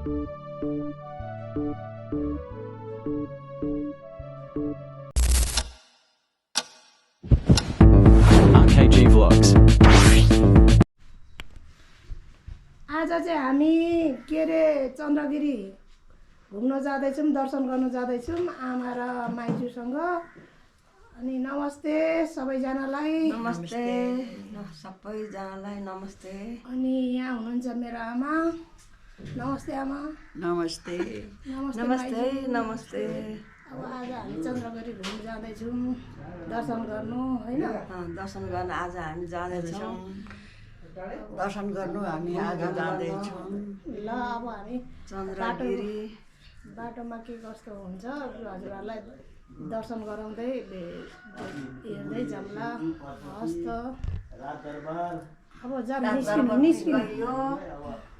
RKG Vlogs. आज चाहिँ हामी के अरे चन्द्रगिरी घुम्न जाँदैछौँ, दर्शन गर्न जाँदैछौँ आमा र माइजूसँग। अनि नमस्ते सबैजनालाई। नमस्ते सबैजनालाई नमस्ते। अनि यहाँ हुनुहुन्छ मेरो आमा। नमस्ते आमा। नमस्ते नमस्ते नमस्ते माइजू। नमस्ते। अब आज हामी चन्द्रगिरी घुम्न जाँदैछौँ दर्शन गर्नु होइन। दर्शन गर्न आज हामी जाँदैछौँ। दर्शन गर्नु हामी आज जाँदैछौँ ल अब हामी चन्द्रगिरी। बाटोमा के कस्तो हुन्छ हजुरहरूलाई दर्शन गराउँदै हेर्दै जाउँला। हस् त अब जाम निस्किनु।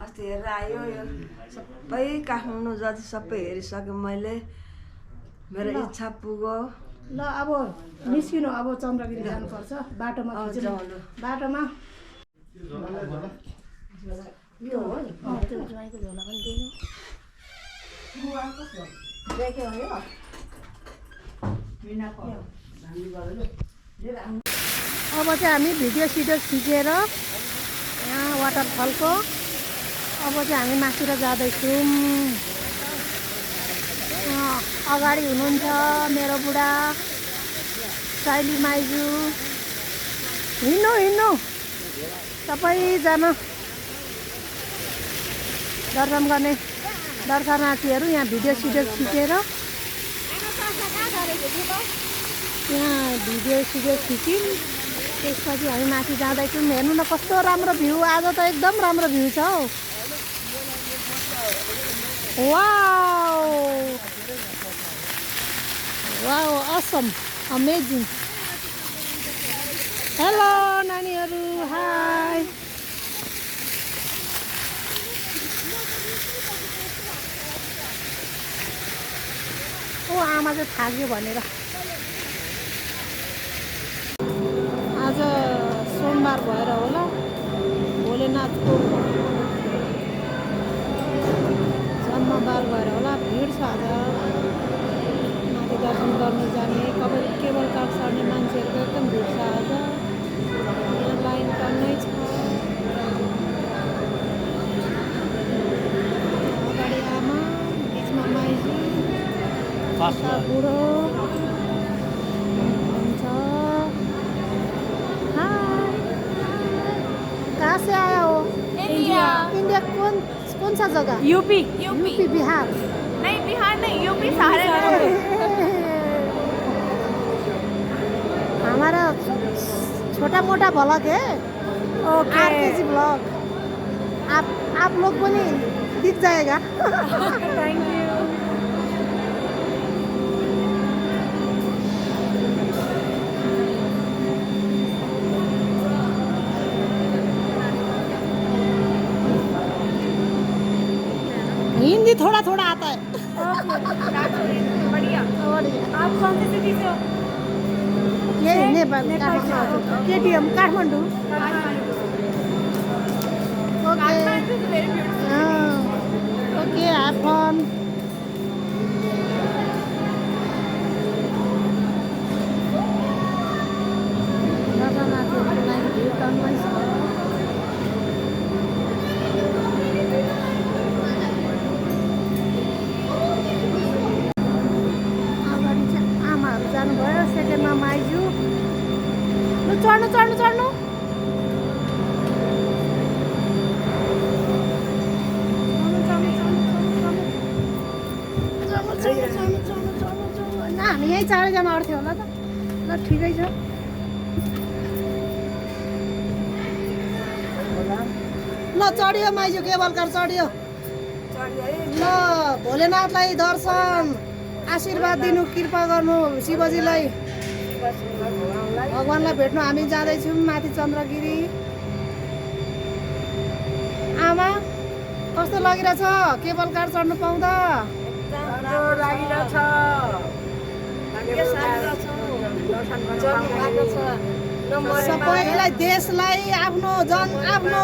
अस्ति हेरेर आयो यो सबै काठमाडौँ जति सबै हेरिसकेँ मैले। मेरो इच्छा पुग्यो। ल अब निस्किनु। अब चन्द्रगिरी जानुपर्छ। बाटोमा बाटोमा त्यो ज्वाइँको झोला पनि दिनु। अब चाहिँ हामी भिडियो खिचेर यहाँ वाटरफलको अब चाहिँ हामी माथिर जाँदैछौँ। अगाडि हुनुहुन्छ मेरो बुढा साइली माइजू। हिँड्नु सबैजना दर्शन गर्ने दर्शनार्थीहरू यहाँ भिडियो खिचेर यहाँ भिडियो खिच्यौँ। त्यसपछि हामी माथि जाँदैछौँ। हेर्नु न कस्तो राम्रो भ्यू। आज त एकदम राम्रो भ्यू छ हौ। Wow Assam amazing. हेलो नानीहरू, हाई। ओ आमा चाहिँ थाक्यो भनेर। आज सोमबार भएर होला भोलेनाथको जन्मबार भएर होला भिड छ आज। माथि दर्शन गर्नु जाने केवल कार चढ्ने मान्छेहरूको एकदम भिड छ आज। यहाँ लाइन टन्नै छ। अगाडि आमा, बिचमा माइजू, बुढो हुन्छ। कहाँ से आया हो? इंडिया कौन सा जगह? यूपी बिहार। नहीं, बिहार नहीं, यूपी सहारनपुर। हमारा छोटा मोटा ब्लॉग है। ओके। RKG blog. आप लोग को नहीं दिख जाएगा। Thank you. हिंदी थोड़ा थोड़ा आता है। बढ़िया। आप कौन सी सिटी से हो? ये Nepal KTM Kathmandu. Okay okay have fun. दर्शनार्थीहरूको लागि भिड टन्नै छ। अगाडि चाहिँ आमाहरू जानुभयो। सेकेन्डमा माइजू। लु चढ्नु। हामी यहीँ 4 जना अर्थ्यो होला त। ल ठिकै छ। ल चढ्यो माइजू, केबल कार चढ्यो। ल भोलेनाथलाई दर्शन आशीर्वाद दिनु, कृपा गर्नु शिवजीलाई, भगवान्लाई भेट्नु हामी जाँदैछौँ माथि चन्द्रगिरी। आमा कस्तो लागिरहेछ केबल कार चढ्नु पाउँदा? सबैलाई देशलाई आफ्नो आफ्नो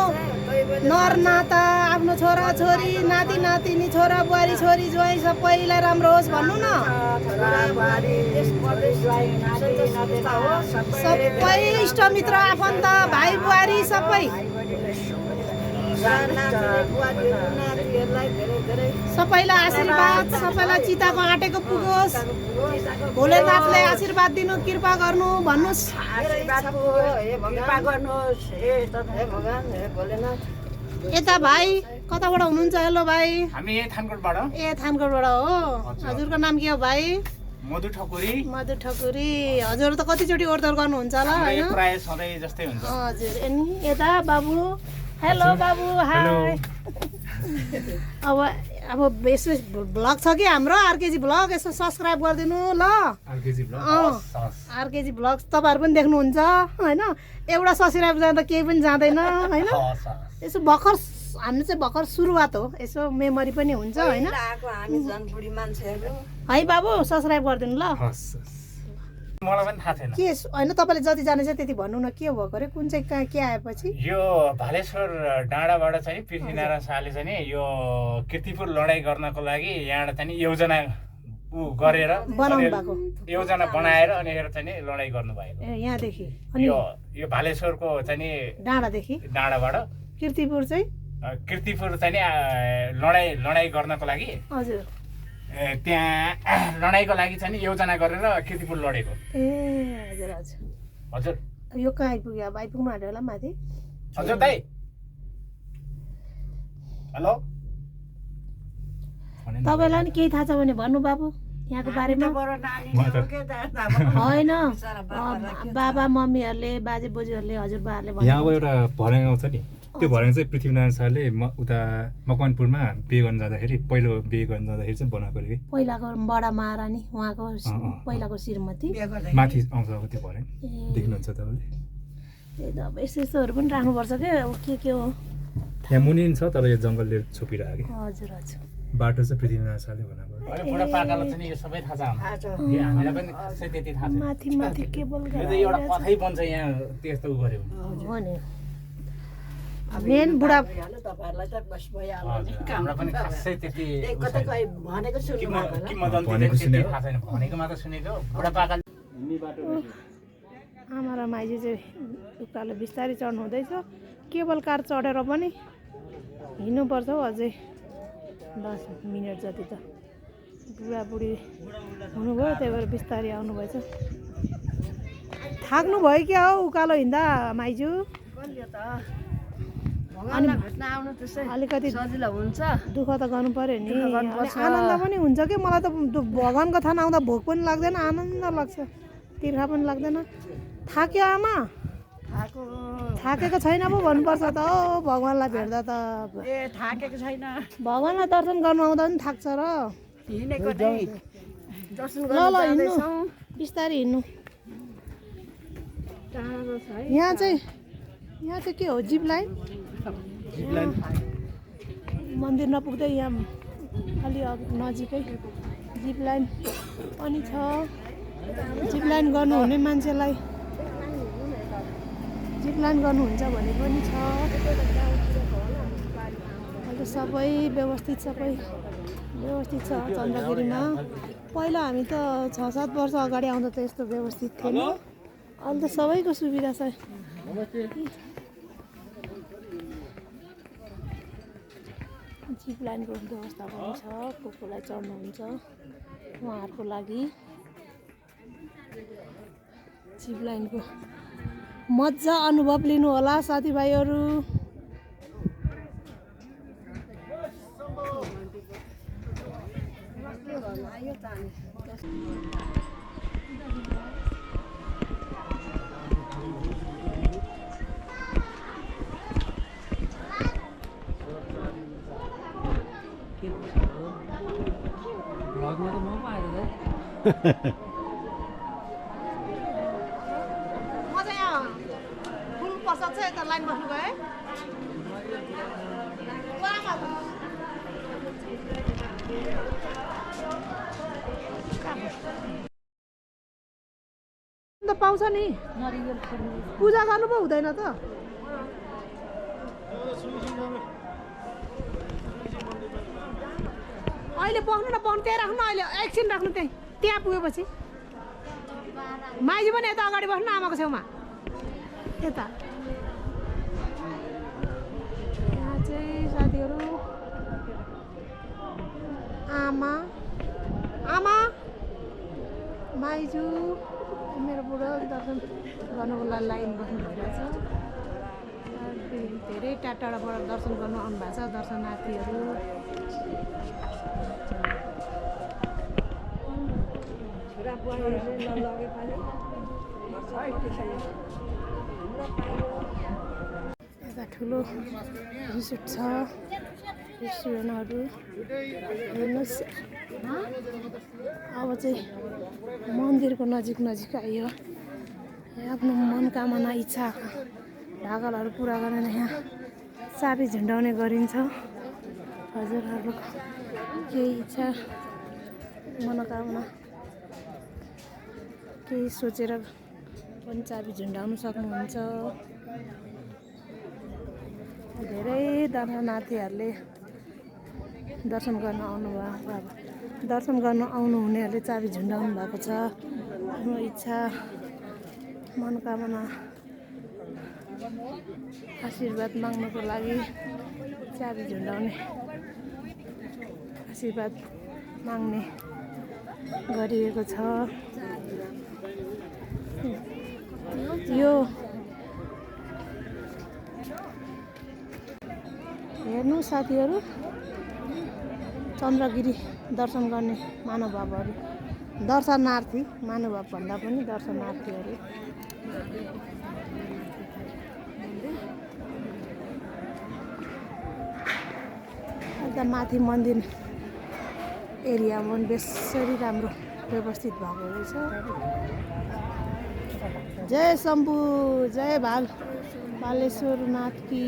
नर नाता आफ्नो छोरा छोरी नाति नातिनी छोरा बुहारी छोरी ज्वाइँ सबैलाई राम्रो होस् भन्नु न सबै इष्टमित्र आफन्त भाइ बुहारी सबै सबैलाई आशीर्वाद सबैलाई चिताको आँटेको पुगोस् भोलेनाथले आशीर्वाद दिनु कृपा गर्नु भन्नुहोस् यता भाइ कताबाट हुनुहुन्छ हेलो भाइ हामी यही थानकोटबाट ए थानकोटबाट हो हजुरको नाम के हो भाइ मधु ठकुरी मधु ठकुरी हजुर त कतिचोटि ओर्दर गर्नुहुन्छ होला हाम्रो होइन प्राय सधैँ जस्तै हुन्छ हजुर अनि यता बाबु हेलो बाबु हाई अब यसो भ्लग छ कि हाम्रो आरकेजी भ्लग यसो सब्सक्राइब गरिदिनु ल आरकेजी भ्लग तपाईँहरू पनि देख्नुहुन्छ होइन एउटा सब्सक्राइब जाँदा केही पनि जाँदैन होइन यसो भर्खर हामी चाहिँ भर्खर सुरुवात हो यसो मेमोरी पनि हुन्छ होइन है बाबु सब्सक्राइब गरिदिनु ल मलाई पनि थाहा छैन के होइन तपाईँले जति जाने चाहिँ त्यति भन्नु न के भएको अरे कुन चाहिँ कहाँ के आएपछि यो भालेश्वर डाँडाबाट चाहिँ पृथ्वीनारायण शाहले चाहिँ नि यो कीर्तिपुर लडाइँ गर्नको लागि यहाँबाट चाहिँ योजना गरेर बनाउनु भएको योजना बनाएर अनि हेर चाहिँ नि लडाइँ गर्नुभएको ए यहाँदेखि अनि यो भालेश्वरको चाहिँ नि डाँडादेखि डाँडाबाट कीर्तिपुर चाहिँ नि लडाइँ गर्नको लागि हजुर त्यहाँ लडाइँको लागि चाहिँ नि योजना गरेर कीर्तिपुर लडेको ए हजुर हजुर हजुर यो कहाँ आइपुग्यो अब आइपुग्नु आँट्यो होला माथि हजुर दाइ हेलो तपाईँलाई नि केही थाहा छ भने भन्नु बाबु यहाँको बारेमा होइन बाबा मम्मीहरूले बाजे बोजूहरूले हजुरबाहरूले यहाँ अब एउटा भर्याङ आउँछ नि त्यो भर्याङ चाहिँ पृथ्वीनारायण शाहले उता मकवानपुरमा बिहे गर्न जाँदाखेरि पहिलो बिहे गर्न जाँदाखेरि चाहिँ बनाएको अरे कि पहिलाको बडा महारानी उहाँको पहिलाको श्रीमती माथि आउँछ अब त्यो भर्याङ देख्नुहुन्छ तपाईँले त्यही त अब यस्तो यस्तोहरू पनि राख्नुपर्छ क्या अब के हो यहाँ मुनि छ तर यो जङ्गलले छोपिरहेको कि हजुर हजुर बाटो चाहिँ पृथ्वीनारायण शाहले बनाएको अहिले बुढापाकालाई चाहिँ यो सबै थाहा छ हामीलाई पनि खासै त्यति थाहा छैन माथि माथि केबल यो चाहिँ एउटा कथै बन्छ यहाँ त्यस्तो उ गर्यो हो नि मेन बुढा हामीलाई पनि खासै त्यति किंवदन्ती त्यति थाहा छैन भनेको मात्र सुनेको बुढापाका आमा र माइजू चाहिँ उकालो बिस्तारै चढ्नु हुँदैछ केबल कार चढेर पनि हिँड्नुपर्छ हौ अझै 10 मिनट जति त बुढाबुढी हुनुभयो त्यही भएर बिस्तारै आउनुभएछ थाक्नु भयो क्या हौ उकालो हिँड्दा माइजू अलिकति सजिलो हुन्छ दुःख त गर्नु पर्यो नि आनन्द पनि हुन्छ कि मलाई त भगवान्को थाहा आउँदा भोक पनि लाग्दैन आनन्द लाग्छ तिर्खा पनि लाग्दैन थाक्यो आमा थाकेको छैन पो भन्नुपर्छ त हो भगवान्लाई भेट्दा त थाकेको छैन भगवान्लाई दर्शन गर्नु आउँदा पनि थाक्छ र हिँडेको ल हिँड्नु बिस्तारै हिँड्नु यहाँ चाहिँ के हो जिप लाइन मन्दिर नपुग्दै यहाँ अलि नजिकै जिप लाइन पनि छ जिप लाइन गर्नुहुने मान्छेलाई जिप लाइन गर्नुहुन्छ भने पनि छ अहिले सबै व्यवस्थित छ चन्द्रगिरीमा पहिला हामी त 6-7 वर्ष अगाडि आउँदा त यस्तो व्यवस्थित थिएन अहिले त सबैको सुविधा छ जिप लाइनको व्यवस्था पनि छ कोलाई चढ्नुहुन्छ उहाँहरूको लागि जिप लाइनको मजा अनुभव लिनु होला साथीभाइहरू लाइन बस्नु गए त पाउँछ नि पूजा गर्नु पो हुँदैन त अहिले बस्नु न बस्नु त्यहीँ राख्नु अहिले एकछिन राख्नु त्यहाँ पुगेपछि माइजू पनि यता अगाडि बस्नु आमाको छेउमा यता यहाँ चाहिँ साथीहरू आमा आमा माइजू मेरो बुढो दर्शन गर्नुको लागि लाइन बस्नु भइरहेछ धेरै टाढाबाट दर्शन गर्नु आउनु भएको छ दर्शनार्थीहरू यता ठुलो रिसोर्ट छ रेस्टुरेन्टहरू हेर्नुहोस् अब चाहिँ मन्दिरको नजिक आइयो आफ्नो मनकामना इच्छा ढाकलहरू पुरा गरेर यहाँ चाबी झुन्डाउने गरिन्छ हजुरहरूको केही इच्छा मनोकामना केही सोचेर पनि चाबी झुन्डाउनु सक्नुहुन्छ धेरै दर्शनार्थीहरूले दर्शन गर्न आउनुहुनेहरूले चाबी झुन्डाउनु भएको छ आफ्नो इच्छा मनोकामना आशीर्वाद माग्नको लागि चाबी झुन्डाउने आशीर्वाद माग्ने गरिएको छ यो हेर्नु साथीहरू चन्द्रगिरी दर्शन गर्ने महानुभावहरू दर्शनार्थी महानुभाव भन्दा पनि दर्शनार्थीहरू एकदम माथि मन्दिर एरियामा पनि बेसरी राम्रो व्यवस्थित भएको रहेछ जय शम्भु जय भालेश्वरनाथ की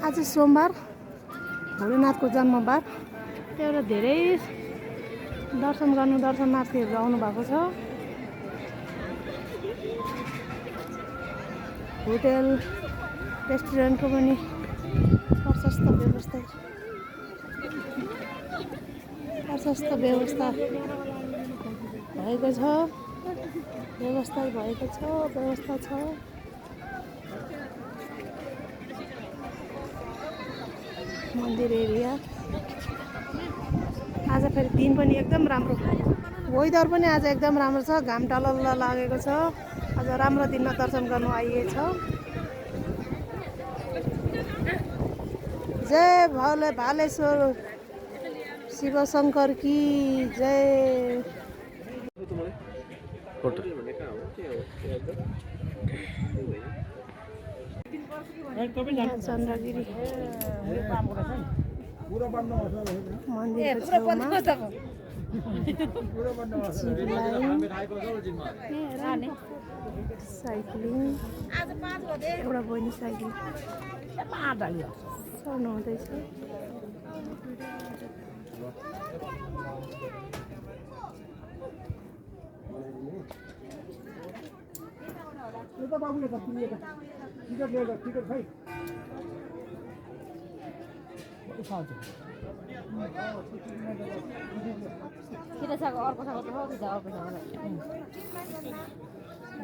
आज सोमबार भोलेनाथको जन्मबार त्यही भएर धेरै दर्शन गर्नु दर्शनार्थीहरू आउनु भएको छ होटेल रेस्टुरेन्टको पनि प्रशस्त व्यवस्था भएको छ व्यवस्था छ मन्दिर एरिया आज फेरि दिन पनि एकदम राम्रो वेदर पनि आज एकदम राम्रो छ घाम टलल्ल लागेको छ आज राम्रो दिनमा दर्शन गर्नु आइएछ जय भालेश्वर शिव शङ्कर की जय चन्द्रगिरी मन्दिरको छेउमा साइक्लिङ एउटा बहिनी साइक्लिङ चढ्नु हुँदैछ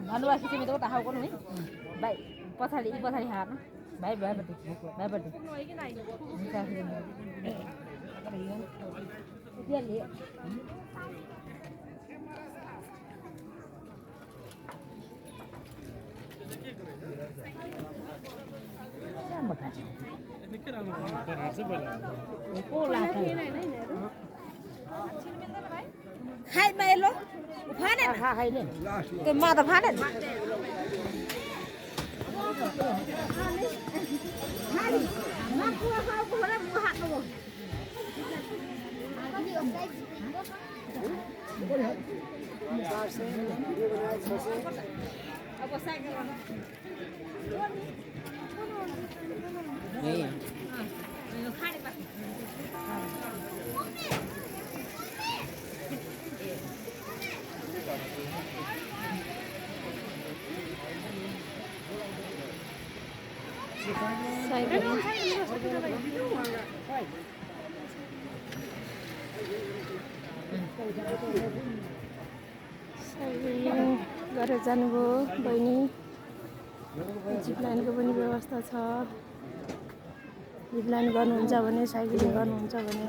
धनुवा खिच्यो त उता खाऊ नि भाइ पछाडि हार्नु भाइ भएपट्टि खाइ माइलो फाने त्यो माता फाने अब साइकल खाने पास साइक्लिङ गरेर जानुभयो बहिनी। जिप लाइनको पनि व्यवस्था छ। जिप लाइन गर्नुहुन्छ भने साइक्लिङ गर्नुहुन्छ भने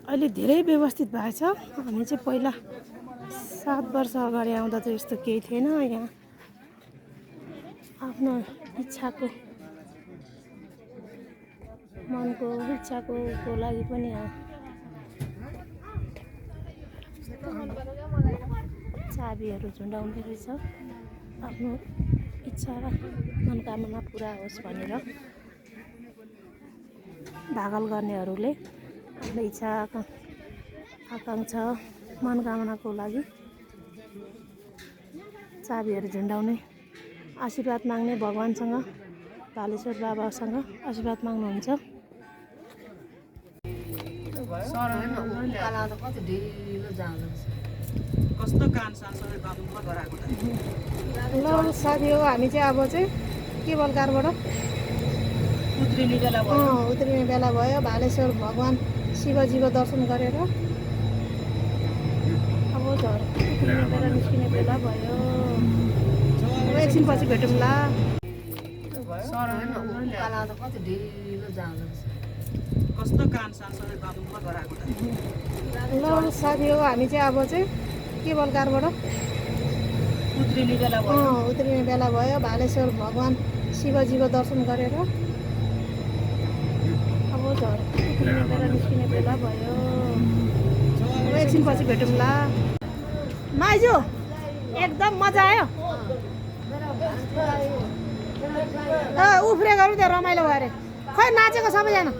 अहिले धेरै व्यवस्थित भएछ। हामी चाहिँ पहिला 7 वर्ष अगाडि आउँदा चाहिँ यस्तो केही थिएन। यहाँ आफ्नो इच्छाको मनको इच्छाको लागि पनि चाबीहरू झुन्डाउने रहेछ। आफ्नो इच्छा र मनोकामना पुरा होस् भनेर भागल गर्नेहरूले आफ्नो इच्छा आकाङ्क्षा मनोकामनाको लागि चाबीहरू झुन्डाउने आशीर्वाद माग्ने भगवानसँग भालेश्वर बाबासँग आशीर्वाद माग्नुहुन्छ। ल साथी हो, हामी चाहिँ अब चाहिँ केबल कारबाट उत्रिने बेला भयो। भालेश्वर भगवान् शिवजीको दर्शन गरेर अब उत्रिने बेला निस्किने बेला भयो। अब एकछिनपछि भेटौँला। ल साथी हो, हामी चाहिँ अब चाहिँ केबल कारबाट उत्रिने बेला भयो। भालेश्वर भगवान् शिवजीको दर्शन गरेर अब उत्रिने बेला निस्किने बेला भयो। अब एकछिनपछि भेटौँला। माइजू एकदम मजा आयो। उफ्रे गरौँ त्यहाँ रमाइलो भयो अरे। खै नाचेको सबैजना।